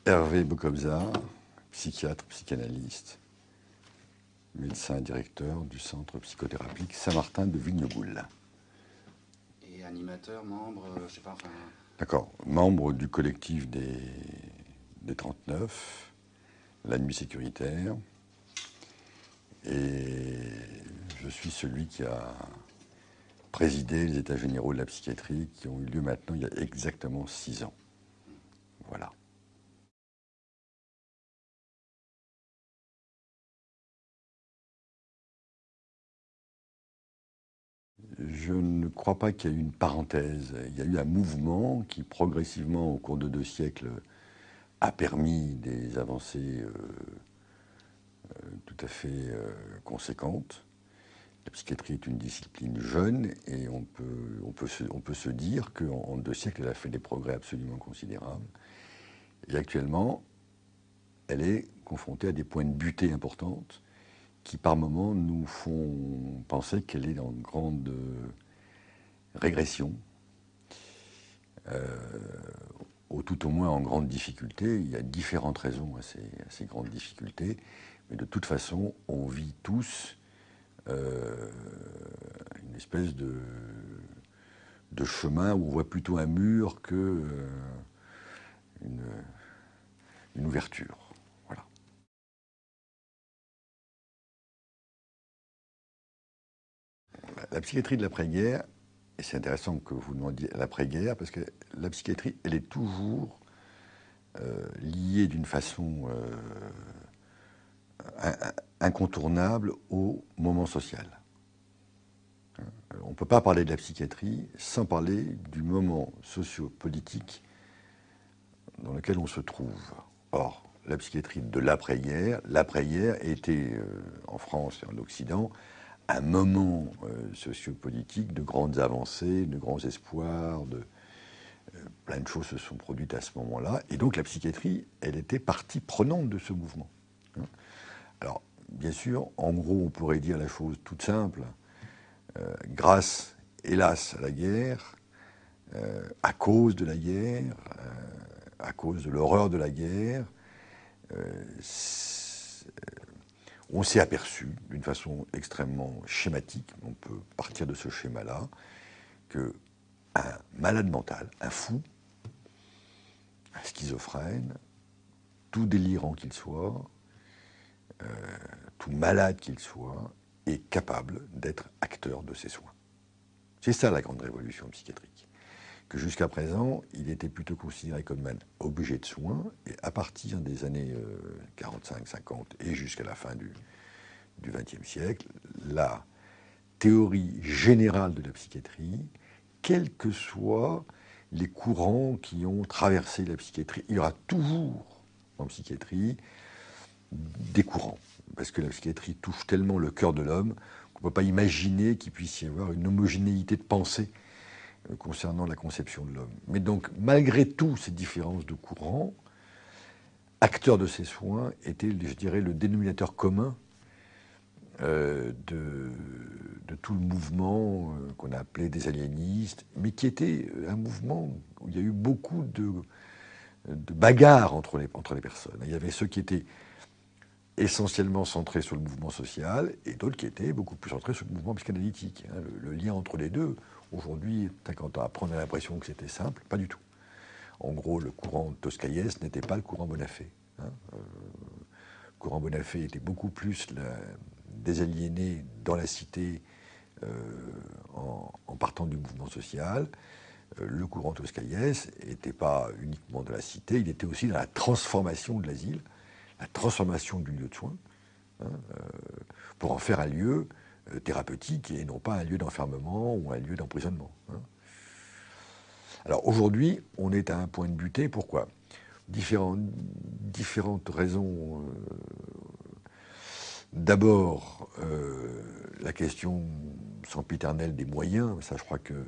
Hervé Bokobza, psychiatre, psychanalyste, médecin directeur du centre psychothérapique Saint-Martin de Vignegoul. Et animateur, membre, je sais pas, enfin. D'accord. Membre du collectif des 39, la nuit sécuritaire. Et je suis celui qui a présidé les états généraux de la psychiatrie qui ont eu lieu maintenant il y a exactement 6 ans. Voilà. Je ne crois pas qu'il y ait eu une parenthèse. Il y a eu un mouvement qui, progressivement, au cours de 2 siècles, a permis des avancées tout à fait conséquentes. La psychiatrie est une discipline jeune et on peut se dire qu'en 2 siècles, elle a fait des progrès absolument considérables. Et actuellement, elle est confrontée à des points de butée importantes qui, par moments, nous font penser qu'elle est en grande régression, ou tout au moins en grande difficulté. Il y a différentes raisons à ces grandes difficultés, mais de toute façon, on vit tous une espèce de chemin où on voit plutôt un mur que une, une ouverture. Voilà. La psychiatrie de l'après-guerre, et c'est intéressant que vous demandiez l'après-guerre, parce que la psychiatrie, elle est toujours liée d'une façon incontournable au moment social. On ne peut pas parler de la psychiatrie sans parler du moment socio-politique dans lequel on se trouve. Or, la psychiatrie de l'après-guerre était, en France et en Occident, un moment sociopolitique de grandes avancées, de grands espoirs, plein de choses se sont produites à ce moment-là. Et donc la psychiatrie, elle était partie prenante de ce mouvement. Alors, bien sûr, en gros, on pourrait dire la chose toute simple. Grâce, hélas, à la guerre, à cause de la guerre, à cause de l'horreur de la guerre, on s'est aperçu, d'une façon extrêmement schématique, on peut partir de ce schéma-là, qu'un malade mental, un fou, un schizophrène, tout délirant qu'il soit, tout malade qu'il soit, est capable d'être acteur de ses soins. C'est ça la grande révolution psychiatrique. Que jusqu'à présent, il était plutôt considéré comme un objet de soins, et à partir des années 45-50 et jusqu'à la fin du XXe siècle, la théorie générale de la psychiatrie, quels que soient les courants qui ont traversé la psychiatrie, il y aura toujours en psychiatrie des courants, parce que la psychiatrie touche tellement le cœur de l'homme qu'on ne peut pas imaginer qu'il puisse y avoir une homogénéité de pensée concernant la conception de l'homme. Mais donc, malgré toutes ces différences de courants, acteur de ces soins était, je dirais, le dénominateur commun de tout le mouvement qu'on a appelé des aliénistes, mais qui était un mouvement où il y a eu beaucoup de bagarres entre les personnes. Il y avait ceux qui étaient essentiellement centrés sur le mouvement social et d'autres qui étaient beaucoup plus centrés sur le mouvement psychanalytique. Le lien entre les deux, aujourd'hui, 50 ans après, on a l'impression que c'était simple, pas du tout. En gros, le courant Toscaïès n'était pas le courant Bonafé. Le courant Bonafé était beaucoup plus des aliénés dans la cité en partant du mouvement social. Le courant Toscaïès n'était pas uniquement de la cité, il était aussi dans la transformation de l'asile, la transformation du lieu de soins, pour en faire un lieu thérapeutique et non pas un lieu d'enfermement ou un lieu d'emprisonnement. Alors aujourd'hui, on est à un point de butée. Pourquoi ? Différentes raisons. D'abord, la question sempiternelle des moyens. Ça, je crois que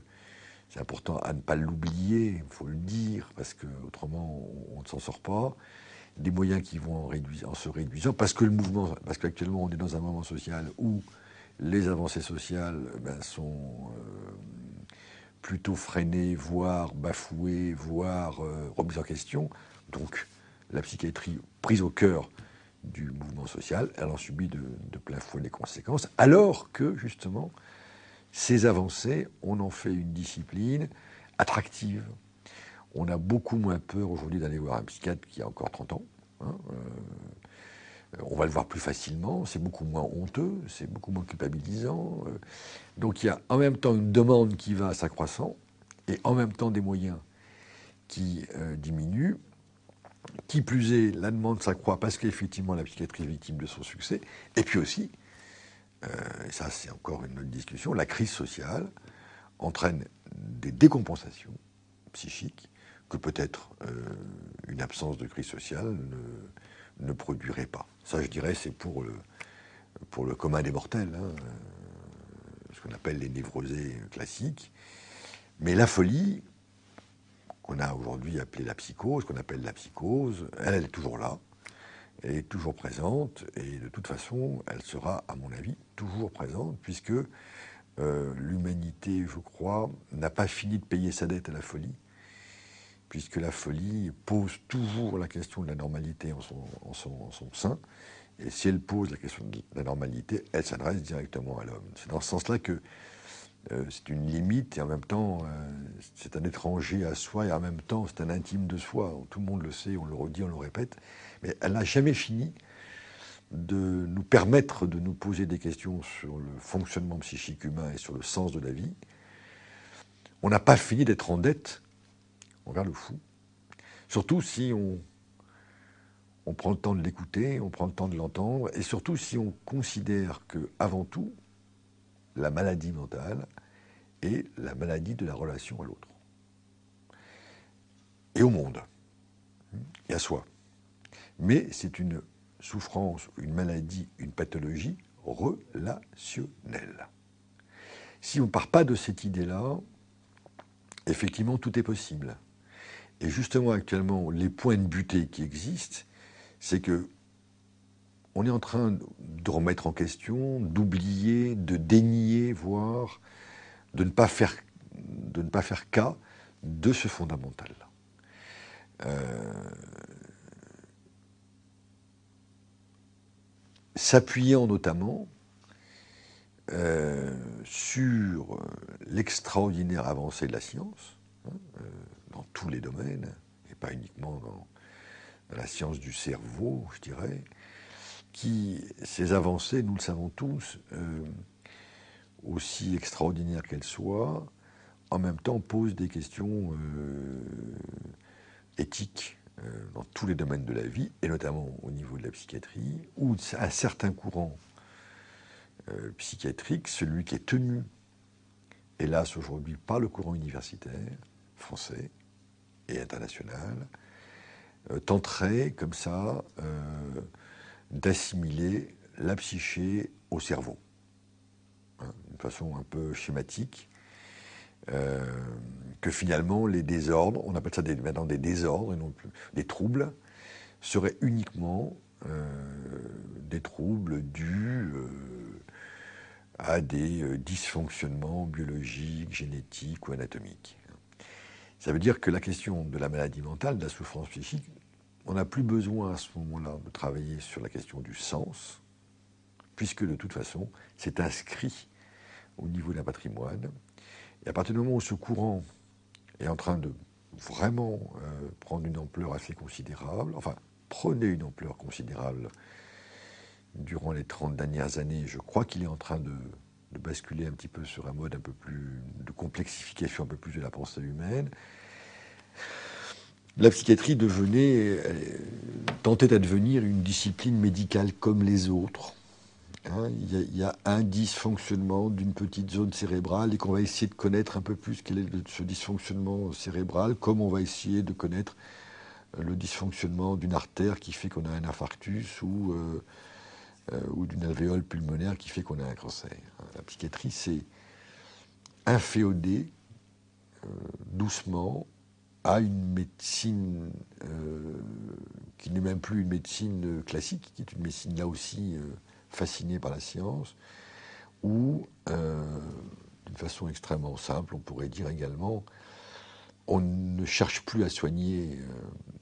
c'est important à ne pas l'oublier, il faut le dire, parce qu'autrement, on ne s'en sort pas. Des moyens qui vont en se réduisant, parce qu'actuellement, on est dans un moment social où les avancées sociales sont plutôt freinées, voire bafouées, voire remises en question. Donc, la psychiatrie prise au cœur du mouvement social, elle en subit de plein fouet les conséquences, alors que, justement, ces avancées, on en fait une discipline attractive. On a beaucoup moins peur aujourd'hui d'aller voir un psychiatre qu'il y a encore 30 ans. Hein, on va le voir plus facilement, c'est beaucoup moins honteux, c'est beaucoup moins culpabilisant. Donc il y a en même temps une demande qui va s'accroissant et en même temps des moyens qui diminuent. Qui plus est, la demande s'accroît parce qu'effectivement la psychiatrie est victime de son succès. Et puis aussi, et ça c'est encore une autre discussion, la crise sociale entraîne des décompensations psychiques que peut-être une absence de crise sociale ne produirait pas. Ça, je dirais, c'est pour le commun des mortels, hein, ce qu'on appelle les névrosés classiques. Mais la folie, qu'on a aujourd'hui appelée la psychose, qu'on appelle la psychose, elle est toujours là, elle est toujours présente, et de toute façon, elle sera, à mon avis, toujours présente, puisque l'humanité, je crois, n'a pas fini de payer sa dette à la folie, puisque la folie pose toujours la question de la normalité en son sein, et si elle pose la question de la normalité, elle s'adresse directement à l'homme. C'est dans ce sens-là que c'est une limite, et en même temps, c'est un étranger à soi, et en même temps, c'est un intime de soi. Tout le monde le sait, on le redit, on le répète, mais elle n'a jamais fini de nous permettre de nous poser des questions sur le fonctionnement psychique humain et sur le sens de la vie. On n'a pas fini d'être en dette envers le fou, surtout si on prend le temps de l'écouter, on prend le temps de l'entendre, et surtout si on considère que, avant tout, la maladie mentale est la maladie de la relation à l'autre. Et au monde, et à soi. Mais c'est une souffrance, une maladie, une pathologie relationnelle. Si on ne part pas de cette idée-là, effectivement, tout est possible. Et justement, actuellement, les points de butée qui existent, c'est que on est en train de remettre en question, d'oublier, de dénier, voire de ne pas faire cas de ce fondamental-là. S'appuyant notamment sur l'extraordinaire avancée de la science, dans tous les domaines, et pas uniquement dans la science du cerveau, je dirais, ces avancées, nous le savons tous, aussi extraordinaires qu'elles soient, en même temps posent des questions éthiques dans tous les domaines de la vie, et notamment au niveau de la psychiatrie, où un certain courant psychiatrique, celui qui est tenu, hélas aujourd'hui, par le courant universitaire français et international, tenterait comme ça d'assimiler la psyché au cerveau, hein, d'une façon un peu schématique, que finalement les désordres, on appelle ça maintenant des désordres et non plus des troubles, seraient uniquement des troubles dus à des dysfonctionnements biologiques, génétiques ou anatomiques. Ça veut dire que la question de la maladie mentale, de la souffrance psychique, on n'a plus besoin à ce moment-là de travailler sur la question du sens, puisque de toute façon, c'est inscrit au niveau d'un patrimoine. Et à partir du moment où ce courant est en train de vraiment prendre une ampleur assez considérable, enfin, prenait une ampleur considérable durant les 30 dernières années, je crois qu'il est en train de basculer un petit peu sur un mode un peu plus de complexification, un peu plus de la pensée humaine. La psychiatrie tentait à devenir une discipline médicale comme les autres. Hein, il y a un dysfonctionnement d'une petite zone cérébrale et qu'on va essayer de connaître un peu plus quel est ce dysfonctionnement cérébral, comme on va essayer de connaître le dysfonctionnement d'une artère qui fait qu'on a un infarctus ou d'une alvéole pulmonaire qui fait qu'on a un cancer. La psychiatrie, c'est inféodé doucement à une médecine qui n'est même plus une médecine classique, qui est une médecine là aussi fascinée par la science, où, d'une façon extrêmement simple, on pourrait dire également, on ne cherche plus à soigner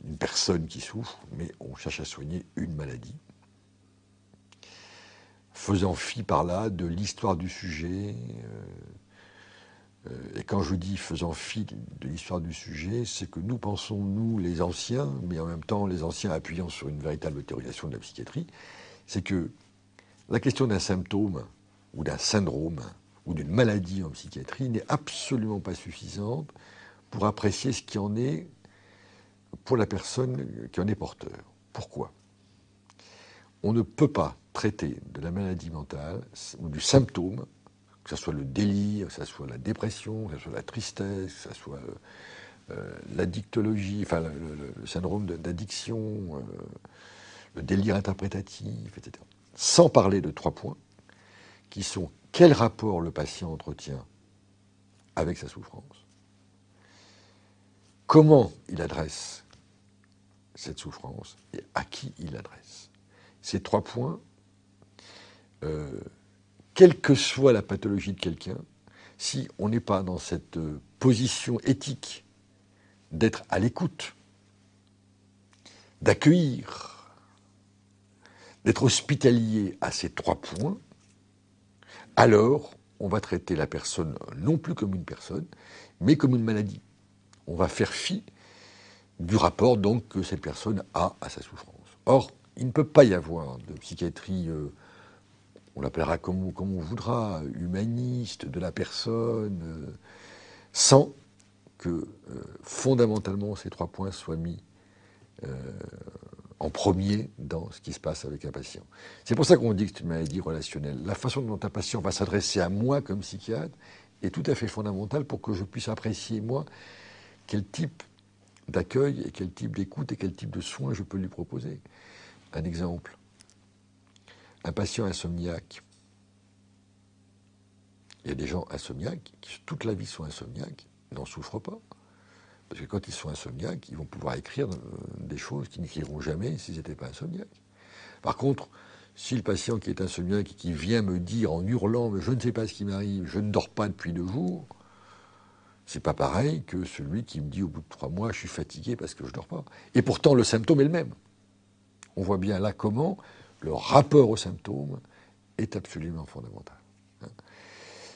une personne qui souffre, mais on cherche à soigner une maladie, faisant fi par là de l'histoire du sujet. Et quand je dis faisant fi de l'histoire du sujet, c'est que nous pensons, nous, les anciens, mais en même temps les anciens appuyant sur une véritable théorisation de la psychiatrie, c'est que la question d'un symptôme ou d'un syndrome ou d'une maladie en psychiatrie n'est absolument pas suffisante pour apprécier ce qui en est pour la personne qui en est porteur. Pourquoi ? On ne peut pas traiter de la maladie mentale ou du symptôme, que ce soit le délire, que ce soit la dépression, que ce soit la tristesse, que ce soit l'addictologie, enfin le syndrome d'addiction, le délire interprétatif, etc. Sans parler de 3 points, qui sont quel rapport le patient entretient avec sa souffrance, comment il adresse cette souffrance et à qui il l'adresse. Ces 3 points, quelle que soit la pathologie de quelqu'un, si on n'est pas dans cette position éthique d'être à l'écoute, d'accueillir, d'être hospitalier à ces 3 points, alors on va traiter la personne non plus comme une personne, mais comme une maladie. On va faire fi du rapport donc que cette personne a à sa souffrance. Or, il ne peut pas y avoir de psychiatrie, on l'appellera comme on voudra, humaniste, de la personne, sans que fondamentalement ces 3 points soient mis en premier dans ce qui se passe avec un patient. C'est pour ça qu'on dit que c'est une maladie relationnelle. La façon dont un patient va s'adresser à moi comme psychiatre est tout à fait fondamentale pour que je puisse apprécier, moi, quel type d'accueil et quel type d'écoute et quel type de soins je peux lui proposer. Un exemple, un patient insomniaque. Il y a des gens insomniaques qui toute la vie sont insomniaques, n'en souffrent pas. Parce que quand ils sont insomniaques, ils vont pouvoir écrire des choses qu'ils n'écriront jamais s'ils n'étaient pas insomniaques. Par contre, si le patient qui est insomniaque et qui vient me dire en hurlant « mais je ne sais pas ce qui m'arrive, je ne dors pas depuis 2 jours », c'est pas pareil que celui qui me dit au bout de 3 mois « je suis fatigué parce que je ne dors pas ». Et pourtant, le symptôme est le même. On voit bien là comment le rapport au symptôme est absolument fondamental.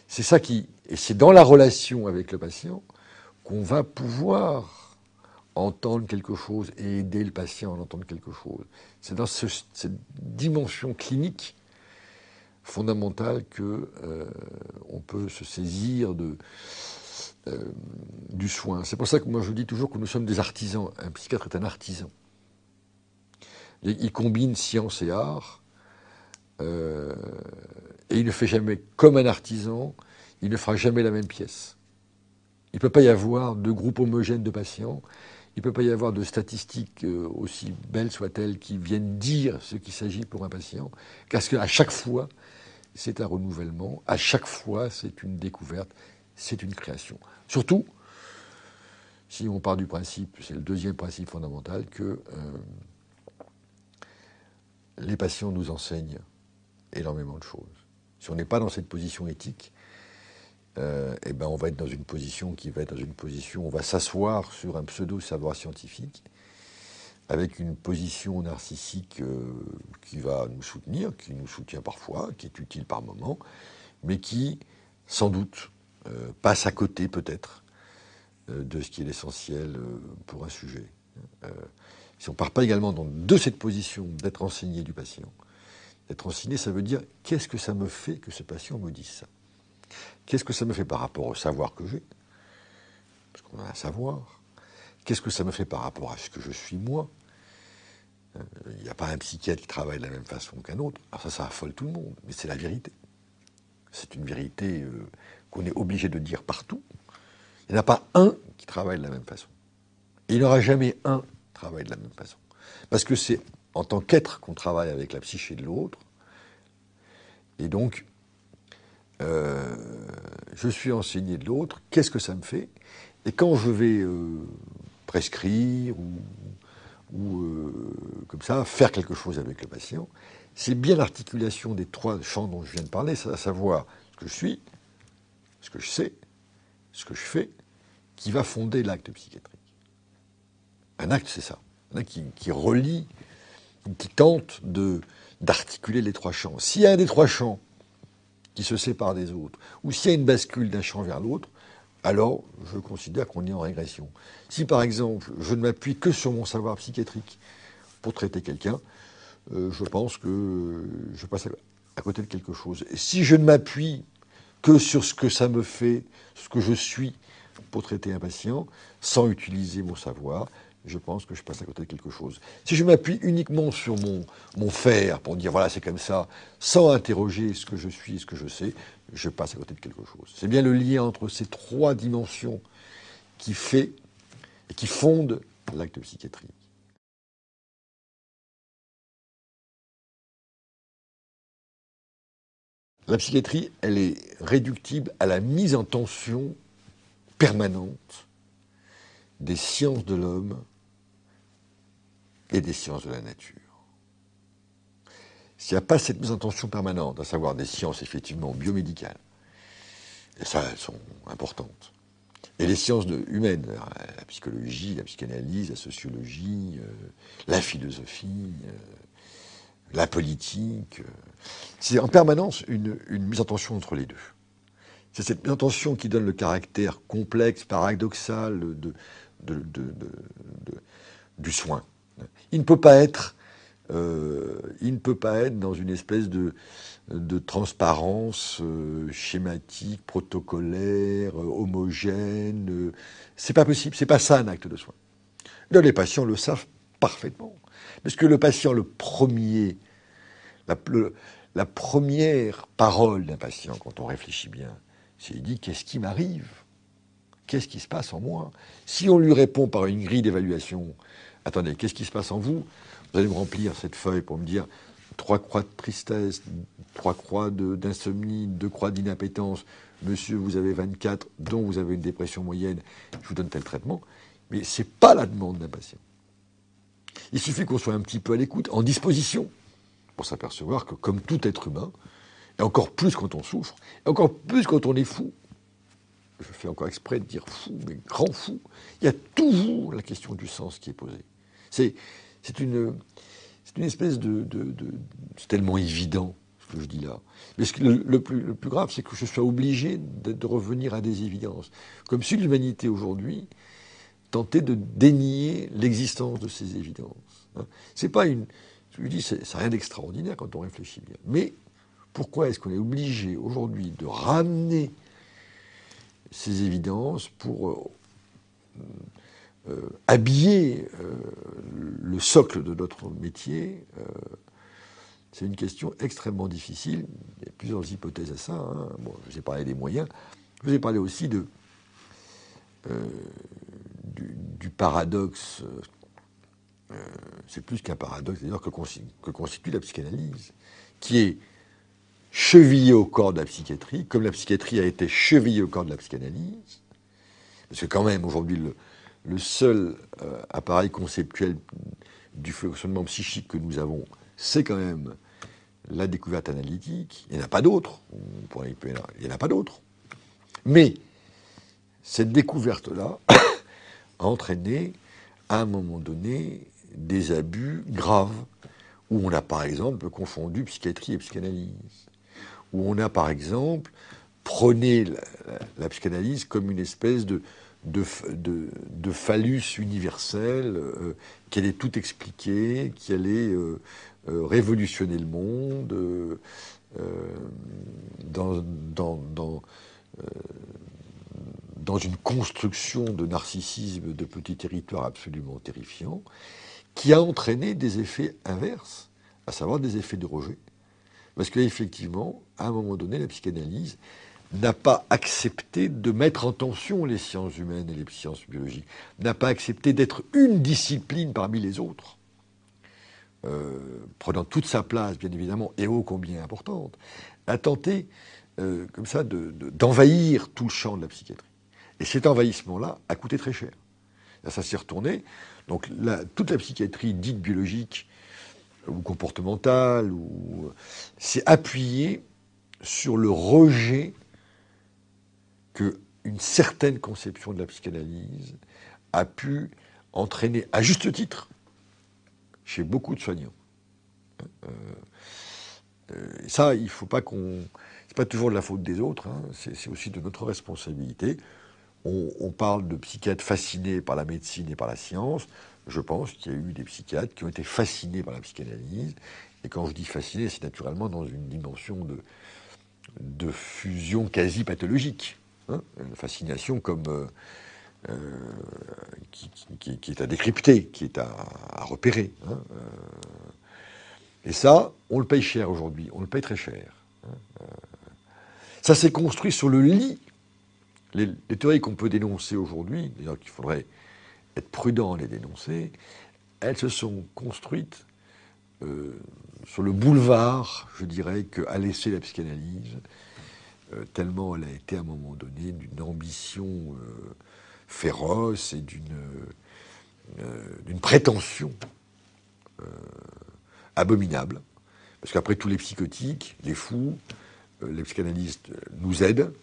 C'est ça et c'est dans la relation avec le patient qu'on va pouvoir entendre quelque chose et aider le patient à entendre quelque chose. C'est dans cette dimension clinique fondamentale que on peut se saisir du soin. C'est pour ça que moi je dis toujours que nous sommes des artisans. Un psychiatre est un artisan. Il combine science et art, et il ne fait jamais comme un artisan, il ne fera jamais la même pièce. Il ne peut pas y avoir de groupe homogène de patients, il ne peut pas y avoir de statistiques aussi belles soient-elles qui viennent dire ce qu'il s'agit pour un patient, parce qu'à chaque fois, c'est un renouvellement, à chaque fois, c'est une découverte, c'est une création. Surtout, si on part du principe, c'est le deuxième principe fondamental, que les patients nous enseignent énormément de choses. Si on n'est pas dans cette position éthique, eh ben on va être dans une position on va s'asseoir sur un pseudo-savoir scientifique avec une position narcissique qui va nous soutenir, qui nous soutient parfois, qui est utile par moments, mais qui, sans doute, passe à côté peut-être de ce qui est l'essentiel pour un sujet. Si on ne part pas également de cette position d'être enseigné du patient, d'être enseigné, ça veut dire qu'est-ce que ça me fait que ce patient me dise ça ? Qu'est-ce que ça me fait par rapport au savoir que j'ai ? Parce qu'on a un savoir. Qu'est-ce que ça me fait par rapport à ce que je suis moi ? Il n'y a pas un psychiatre qui travaille de la même façon qu'un autre. Alors ça affole tout le monde, mais c'est la vérité. C'est une vérité qu'on est obligé de dire partout. Il n'y en a pas un qui travaille de la même façon. Et il n'y aura jamais un qui travaille de la même façon. Parce que c'est en tant qu'être qu'on travaille avec la psyché de l'autre. Et donc, je suis enseigné de l'autre, qu'est-ce que ça me fait ? Et quand je vais prescrire ou comme ça, faire quelque chose avec le patient, c'est bien l'articulation des 3 champs dont je viens de parler, à savoir ce que je suis, ce que je sais, ce que je fais, qui va fonder l'acte psychiatrique. Un acte, c'est ça. Un acte qui relie, qui tente d'articuler les trois champs. S'il y a un des trois champs qui se sépare des autres, ou s'il y a une bascule d'un champ vers l'autre, alors je considère qu'on est en régression. Si par exemple, je ne m'appuie que sur mon savoir psychiatrique pour traiter quelqu'un, je pense que je passe à côté de quelque chose. Et si je ne m'appuie que sur ce que ça me fait, ce que je suis pour traiter un patient, sans utiliser mon savoir, je pense que je passe à côté de quelque chose. Si je m'appuie uniquement sur mon faire, pour dire voilà c'est comme ça, sans interroger ce que je suis et ce que je sais, je passe à côté de quelque chose. C'est bien le lien entre ces trois dimensions qui fait et qui fonde l'acte psychiatrique. La psychiatrie, elle est réductible à la mise en tension permanente des sciences de l'homme et des sciences de la nature. S'il n'y a pas cette mise en tension permanente, à savoir des sciences effectivement biomédicales, et ça, elles sont importantes, et les sciences humaines, la psychologie, la psychanalyse, la sociologie, la philosophie, la politique, c'est en permanence une mise en tension entre les deux. C'est cette mise en tension qui donne le caractère complexe, paradoxal du soin. Il ne peut pas être dans une espèce de transparence schématique, protocolaire, homogène. C'est pas possible, c'est pas ça un acte de soin. Là, les patients le savent parfaitement. Parce que le patient, la première parole d'un patient, quand on réfléchit bien, c'est il dit qu'est-ce qui m'arrive ? Qu'est-ce qui se passe en moi ? Si on lui répond par une grille d'évaluation, attendez, qu'est-ce qui se passe en vous ? Vous allez me remplir cette feuille pour me dire 3 croix de tristesse, 3 croix d'insomnie, 2 croix d'inappétence. Monsieur, vous avez 24, dont vous avez une dépression moyenne, je vous donne tel traitement. Mais ce n'est pas la demande d'un patient. Il suffit qu'on soit un petit peu à l'écoute, en disposition, pour s'apercevoir que, comme tout être humain, et encore plus quand on souffre, et encore plus quand on est fou, je fais encore exprès de dire fou, mais grand fou, il y a toujours la question du sens qui est posée. C'est une espèce c'est tellement évident ce que je dis là. Mais le plus grave, c'est que je sois obligé de revenir à des évidences. Comme si l'humanité aujourd'hui tentait de dénier l'existence de ces évidences. C'est pas je dis, c'est rien d'extraordinaire quand on réfléchit bien. Mais pourquoi est-ce qu'on est obligé aujourd'hui de ramener ces évidences pour habiller le socle de notre métier? C'est une question extrêmement difficile. Il y a plusieurs hypothèses à ça. Bon, je vous ai parlé des moyens. Je vous ai parlé aussi du paradoxe. C'est plus qu'un paradoxe, d'ailleurs, que constitue la psychanalyse, qui est chevillée au corps de la psychiatrie, comme la psychiatrie a été chevillée au corps de la psychanalyse. Parce que quand même, aujourd'hui, le seul appareil conceptuel du fonctionnement psychique que nous avons, c'est quand même la découverte analytique. Il n'y en a pas d'autres. Il n'y en a pas d'autres. Mais cette découverte-là a entraîné, à un moment donné, des abus graves, où on a, par exemple, confondu psychiatrie et psychanalyse. Où on a, par exemple, prôné la psychanalyse comme une espèce de phallus universel qui allait tout expliquer, qui allait révolutionner le monde dans une construction de narcissisme de petits territoires absolument terrifiants, qui a entraîné des effets inverses, à savoir des effets de rejet. Parce qu'effectivement, à un moment donné, la psychanalyse n'a pas accepté de mettre en tension les sciences humaines et les sciences biologiques, n'a pas accepté d'être une discipline parmi les autres, prenant toute sa place, bien évidemment, et ô combien importante, a tenté, comme ça, d'envahir tout le champ de la psychiatrie. Et cet envahissement-là a coûté très cher. Là, ça s'est retourné. Donc toute la psychiatrie dite biologique ou comportementale s'est appuyée sur le rejet que une certaine conception de la psychanalyse a pu entraîner, à juste titre, chez beaucoup de soignants. Et ça, il ne faut pas qu'on... C'est pas toujours de la faute des autres, hein, c'est aussi de notre responsabilité. On parle de psychiatres fascinés par la médecine et par la science. Je pense qu'il y a eu des psychiatres qui ont été fascinés par la psychanalyse. Et quand je dis fascinés, c'est naturellement dans une dimension de fusion quasi pathologique. Hein, une fascination comme qui est à décrypter, qui est à repérer. Hein, et ça, on le paye cher aujourd'hui, on le paye très cher. Hein, ça s'est construit sur le lit. Les théories qu'on peut dénoncer aujourd'hui, d'ailleurs qu'il faudrait être prudent à les dénoncer, elles se sont construites sur le boulevard, je dirais, qu'a laissé la psychanalyse, tellement elle a été à un moment donné d'une ambition féroce et d'une prétention abominable. Parce qu'après tous les psychotiques, les fous, les psychanalystes nous aident.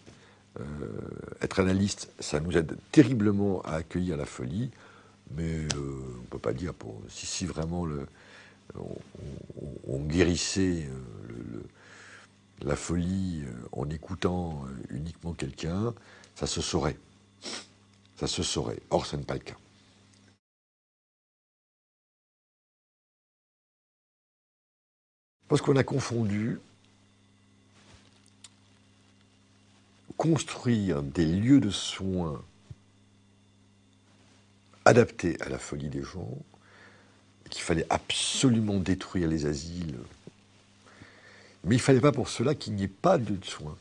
Être analyste, ça nous aide terriblement à accueillir la folie, mais on ne peut pas dire si vraiment on guérissait la folie en écoutant uniquement quelqu'un, ça se saurait. Ça se saurait. Or, ce n'est pas le cas. Parce qu'on a confondu construire des lieux de soins adaptés à la folie des gens, qu'il fallait absolument détruire les asiles, mais il ne fallait pas pour cela qu'il n'y ait pas de lieu de soins.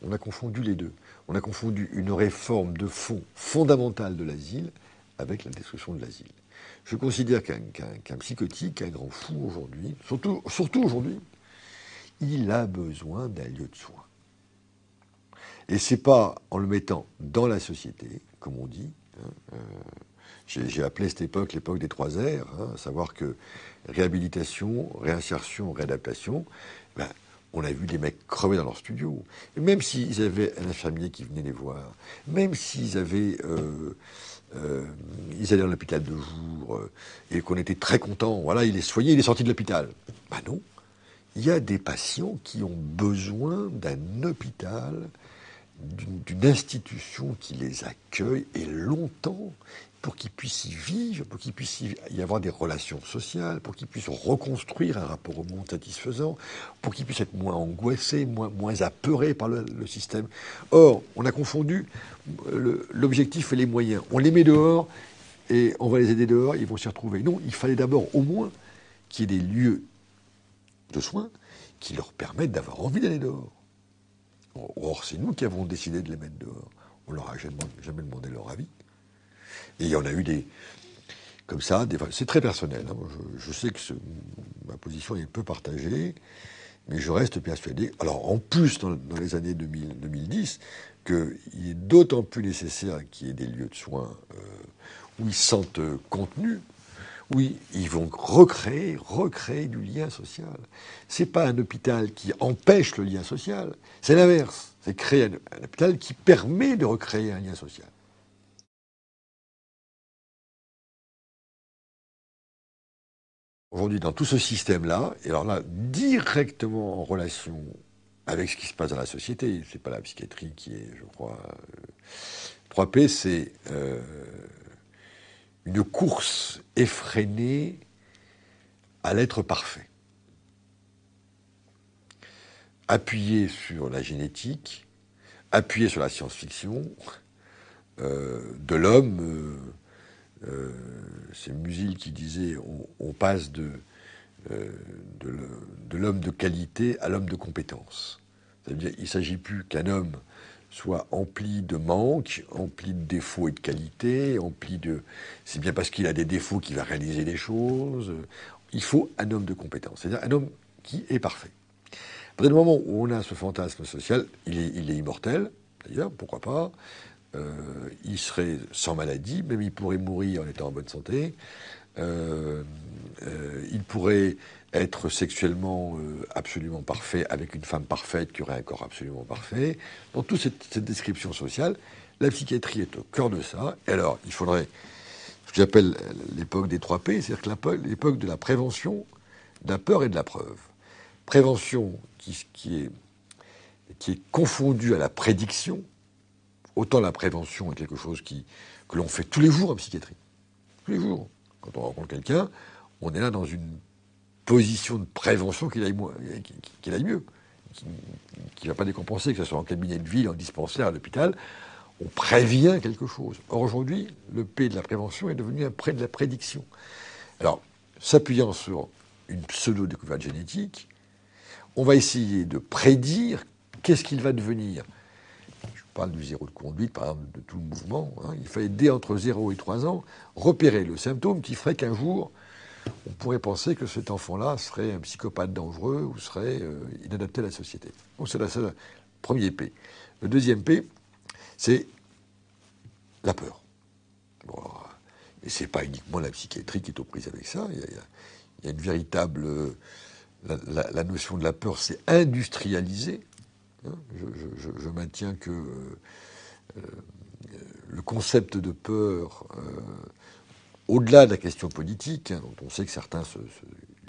On a confondu les deux. On a confondu une réforme de fond fondamentale de l'asile avec la destruction de l'asile. Je considère qu'un psychotique, un grand fou aujourd'hui, surtout aujourd'hui, il a besoin d'un lieu de soins. Et c'est pas en le mettant dans la société, comme on dit. Hein, j'ai appelé cette époque l'époque des 3 R, hein, à savoir que réhabilitation, réinsertion, réadaptation, ben, on a vu des mecs crever dans leur studio. Et même s'ils avaient un infirmier qui venait les voir, même s'ils avaient... ils allaient dans l'hôpital de jour, et qu'on était très contents, voilà, il est soigné, il est sorti de l'hôpital. Ben non. Il y a des patients qui ont besoin d'un hôpital, d'une institution qui les accueille, et longtemps, pour qu'ils puissent y vivre, pour qu'il puisse y avoir des relations sociales, pour qu'ils puissent reconstruire un rapport au monde satisfaisant, pour qu'ils puissent être moins angoissés, moins apeurés par le système. Or, on a confondu l'objectif et les moyens. On les met dehors, et on va les aider dehors, ils vont s'y retrouver. Non, il fallait d'abord au moins qu'il y ait des lieux de soins qui leur permettent d'avoir envie d'aller dehors. Or, c'est nous qui avons décidé de les mettre dehors. On leur a jamais demandé leur avis. Et il y en a eu des... Comme ça, c'est très personnel. Hein. Je sais que ma position est peu partagée, mais je reste persuadé, alors en plus dans les années 2010, qu'il est d'autant plus nécessaire qu'il y ait des lieux de soins où ils se sentent contenus, où ils vont recréer du lien social. C'est pas un hôpital qui empêche le lien social, c'est l'inverse. C'est créer un hôpital qui permet de recréer un lien social. Aujourd'hui, dans tout ce système-là, et alors là, directement en relation avec ce qui se passe dans la société, c'est pas la psychiatrie qui est, je crois... 3P, c'est une course effrénée à l'être parfait. Appuyé sur la génétique, appuyé sur la science-fiction, de l'homme... c'est Musil qui disait on passe de l'homme de qualité à l'homme de compétence. C'est-à-dire qu'il ne s'agit plus qu'un homme soit empli de manques, empli de défauts et de qualités, c'est bien parce qu'il a des défauts qu'il va réaliser des choses. Il faut un homme de compétence, c'est-à-dire un homme qui est parfait. À partir du moment où on a ce fantasme social, il est immortel, d'ailleurs, pourquoi pas. Il serait sans maladie, même il pourrait mourir en étant en bonne santé. il pourrait être sexuellement absolument parfait avec une femme parfaite qui aurait un corps absolument parfait. Dans toute cette description sociale, la psychiatrie est au cœur de ça. Et alors, il faudrait ce que j'appelle l'époque des 3 P, c'est-à-dire que l'époque de la prévention, de la peur et de la preuve. Prévention qui est confondue à la prédiction. Autant la prévention est quelque chose que l'on fait tous les jours en psychiatrie. Tous les jours. Quand on rencontre quelqu'un, on est là dans une position de prévention qu'il aille mieux, qui ne va pas décompenser, que ce soit en cabinet de ville, en dispensaire, à l'hôpital. On prévient quelque chose. Or, aujourd'hui, le P de la prévention est devenu un P de la prédiction. Alors, s'appuyant sur une pseudo-découverte génétique, on va essayer de prédire qu'est-ce qu'il va devenir. Je parle du zéro de conduite, par exemple, de tout le mouvement. Il fallait, dès entre 0 et 3 ans, repérer le symptôme qui ferait qu'un jour, on pourrait penser que cet enfant-là serait un psychopathe dangereux ou serait inadapté à la société. Donc, c'est le premier P. Le deuxième P, c'est la peur. Bon, et c'est pas uniquement la psychiatrie qui est aux prises avec ça. Il y a une véritable... la notion de la peur s'est industrialisée. Je maintiens que le concept de peur, au-delà de la question politique, dont on sait que certains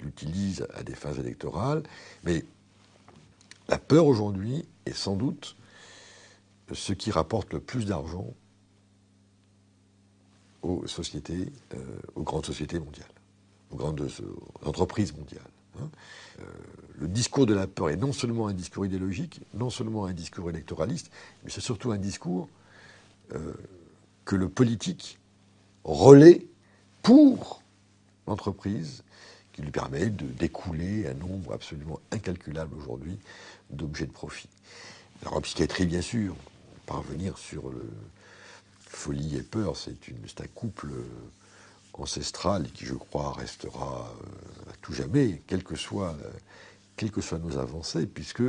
l'utilisent à des fins électorales, mais la peur aujourd'hui est sans doute ce qui rapporte le plus d'argent aux sociétés, aux grandes sociétés mondiales, aux grandes entreprises mondiales. Le discours de la peur est non seulement un discours idéologique, non seulement un discours électoraliste, mais c'est surtout un discours que le politique relaie pour l'entreprise, qui lui permet d'écouler un nombre absolument incalculable aujourd'hui d'objets de profit. Alors en psychiatrie, bien sûr, parvenir sur le folie et peur, c'est un couple ancestral qui, je crois, restera à tout jamais, quelles que soient nos avancées, puisque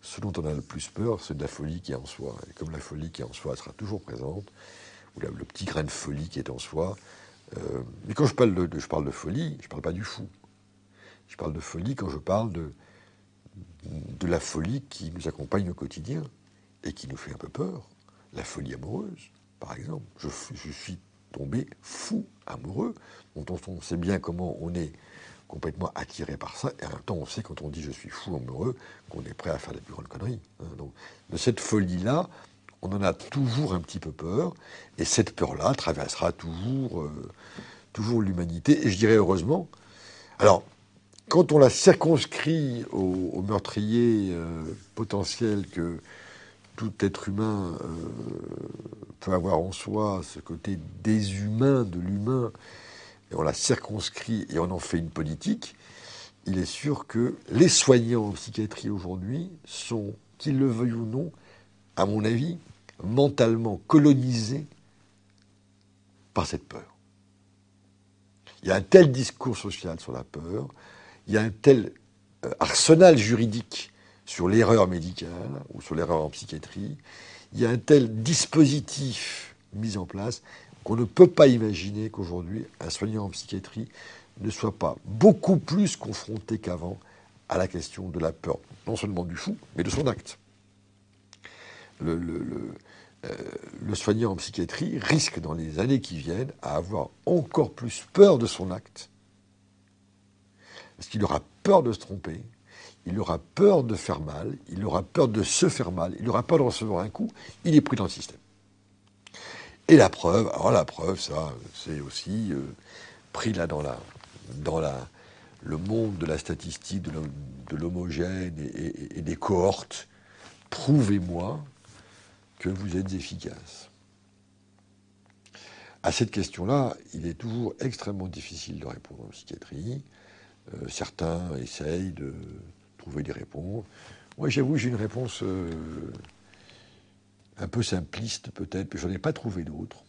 ce dont on a le plus peur, c'est de la folie qui est en soi. Et comme la folie qui est en soi sera toujours présente, ou le petit grain de folie qui est en soi, mais quand je parle de folie, je ne parle pas du fou. Je parle de folie quand je parle de la folie qui nous accompagne au quotidien et qui nous fait un peu peur. La folie amoureuse, par exemple. Je suis tombé fou amoureux, dont on sait bien comment on est complètement attiré par ça, et en même temps on sait quand on dit je suis fou amoureux qu'on est prêt à faire les plus grandes conneries. Donc, de cette folie-là, on en a toujours un petit peu peur, et cette peur-là traversera toujours l'humanité, et je dirais heureusement. Alors, quand on la circonscrit au meurtrier potentiel que tout être humain peut avoir en soi, ce côté déshumain de l'humain, et on la circonscrit et on en fait une politique, il est sûr que les soignants en psychiatrie aujourd'hui sont, qu'ils le veuillent ou non, à mon avis, mentalement colonisés par cette peur. Il y a un tel discours social sur la peur, il y a un tel arsenal juridique sur l'erreur médicale ou sur l'erreur en psychiatrie, il y a un tel dispositif mis en place qu'on ne peut pas imaginer qu'aujourd'hui, un soignant en psychiatrie ne soit pas beaucoup plus confronté qu'avant à la question de la peur, non seulement du fou, mais de son acte. Le soignant en psychiatrie risque, dans les années qui viennent, à avoir encore plus peur de son acte. Parce qu'il aura peur de se tromper, il aura peur de faire mal, il aura peur de se faire mal, il aura peur de recevoir un coup, il est pris dans le système. Et la preuve, alors la preuve, ça, c'est aussi pris là dans le monde de la statistique, de l'homogène et des cohortes. Prouvez-moi que vous êtes efficace. À cette question-là, il est toujours extrêmement difficile de répondre en psychiatrie. Certains essayent de trouver des réponses. Moi, j'avoue, j'ai une réponse un peu simpliste peut-être, mais je n'en ai pas trouvé d'autre.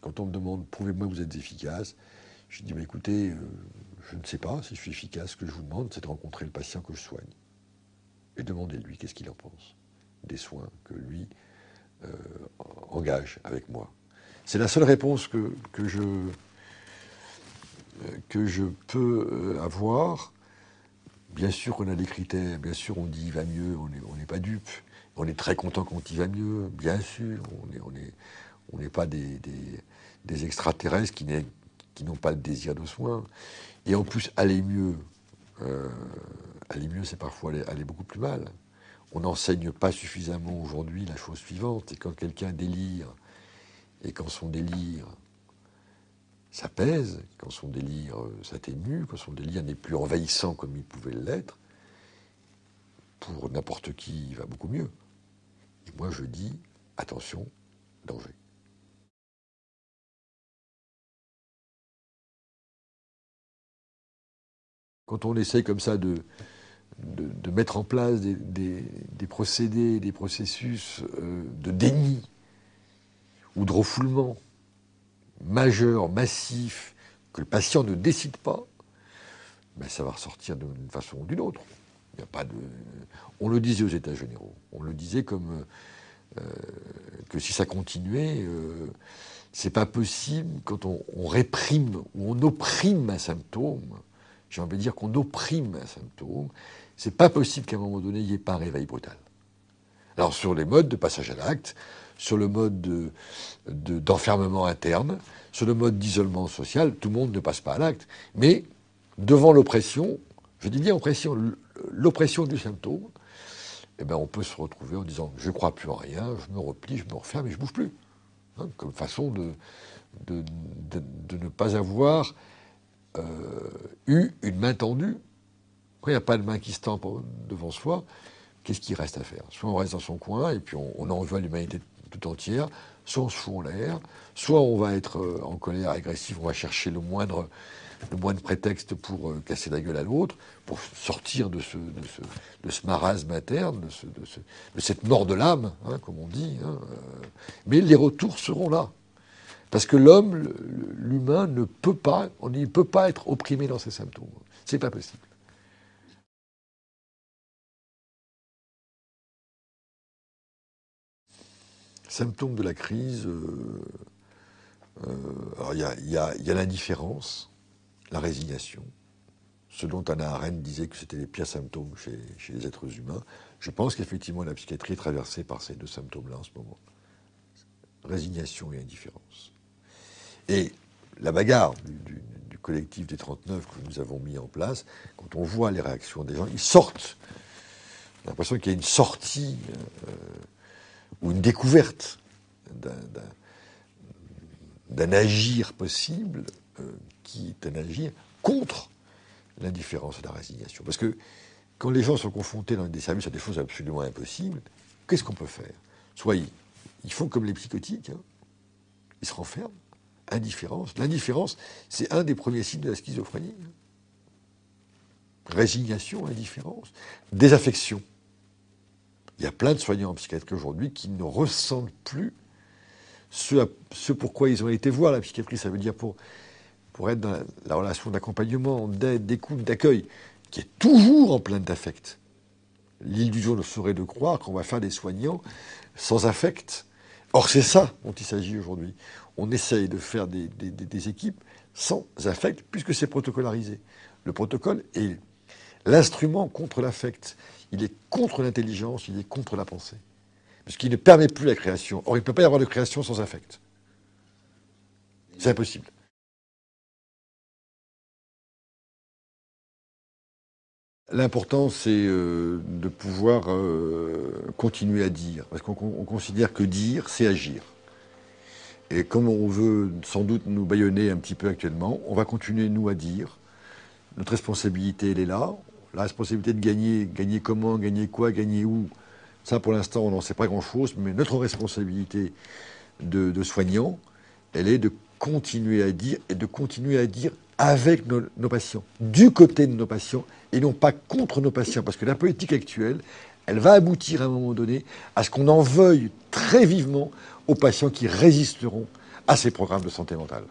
Quand on me demande « prouvez-moi que vous êtes efficace », je dis « écoutez, je ne sais pas si je suis efficace. Ce que je vous demande, c'est de rencontrer le patient que je soigne. Et demandez-lui qu'est-ce qu'il en pense des soins que lui engage avec moi. » C'est la seule réponse que je que je peux avoir. Bien sûr qu'on a des critères, bien sûr on dit il va mieux, on n'est pas dupe. On est très content quand il va mieux, bien sûr. On n'est pas des extraterrestres qui n'ont pas le désir de soins. Et en plus, aller mieux, c'est parfois aller beaucoup plus mal. On n'enseigne pas suffisamment aujourd'hui la chose suivante, c'est quand quelqu'un délire, et quand son délire s'apaise, quand son délire s'atténue, quand son délire n'est plus envahissant comme il pouvait l'être, pour n'importe qui, il va beaucoup mieux. Et moi, je dis, attention, danger. Quand on essaie comme ça de mettre en place des procédés, des processus de déni ou de refoulement majeur, massif, que le patient ne décide pas, ben ça va ressortir d'une façon ou d'une autre. Il n'y a pas de... On le disait aux États généraux. On le disait comme que si ça continuait, c'est pas possible quand on réprime ou on opprime un symptôme. J'ai envie de dire qu'on opprime un symptôme. C'est pas possible qu'à un moment donné, il n'y ait pas un réveil brutal. Alors sur les modes de passage à l'acte, sur le mode d'enfermement interne, sur le mode d'isolement social, tout le monde ne passe pas à l'acte. Mais devant l'oppression, je dis bien l'oppression du symptôme, eh ben on peut se retrouver en disant je ne crois plus en rien, je me replie, je me referme et je ne bouge plus. Hein, comme façon de ne pas avoir eu une main tendue. Quand il n'y a pas de main qui se tend devant soi, qu'est-ce qu'il reste à faire? Soit on reste dans son coin et puis on envoie l'humanité tout entière, soit on se fout en l'air, soit on va être en colère, agressif, on va chercher le moindre prétexte pour casser la gueule à l'autre, pour sortir de ce marasme interne, de cette mort de l'âme, hein, comme on dit. Hein, mais les retours seront là. Parce que l'homme, l'humain, ne peut pas être opprimé dans ses symptômes. C'est pas possible. Symptômes de la crise, alors il y a l'indifférence, la résignation, ce dont Hannah Arendt disait que c'était les pires symptômes chez les êtres humains. Je pense qu'effectivement la psychiatrie est traversée par ces deux symptômes-là en ce moment. Résignation et indifférence. Et la bagarre du collectif des 39 que nous avons mis en place, quand on voit les réactions des gens, ils sortent. On a l'impression qu'il y a une sortie ou une découverte d'un agir possible qui est un agir contre l'indifférence et la résignation. Parce que quand les gens sont confrontés dans des services à des choses absolument impossibles, qu'est-ce qu'on peut faire? Soit ils font comme les psychotiques, hein, ils se renferment. Indifférence. L'indifférence, c'est un des premiers signes de la schizophrénie. Résignation, indifférence, désaffection. Il y a plein de soignants en psychiatrie aujourd'hui qui ne ressentent plus ce pourquoi ils ont été voir la psychiatrie. Ça veut dire pour être dans la relation d'accompagnement, d'aide, d'écoute, d'accueil, qui est toujours en pleine d'affect. L'illusion serait de croire qu'on va faire des soignants sans affect. Or, c'est ça dont il s'agit aujourd'hui. On essaye de faire des équipes sans affect, puisque c'est protocolarisé. Le protocole est l'instrument contre l'affect. Il est contre l'intelligence, il est contre la pensée. Parce qu'il ne permet plus la création. Or, il ne peut pas y avoir de création sans affect. C'est impossible. L'important, c'est de pouvoir continuer à dire. Parce qu'on considère que dire, c'est agir. Et comme on veut sans doute nous bâillonner un petit peu actuellement, on va continuer, nous, à dire. Notre responsabilité, elle est là. La responsabilité de gagner comment, gagner quoi, gagner où, ça, pour l'instant, on n'en sait pas grand-chose. Mais notre responsabilité de soignants, elle est de continuer à dire et de continuer à dire avec nos patients, du côté de nos patients, et non pas contre nos patients. Parce que la politique actuelle, elle va aboutir à un moment donné à ce qu'on en veuille très vivement aux patients qui résisteront à ces programmes de santé mentale.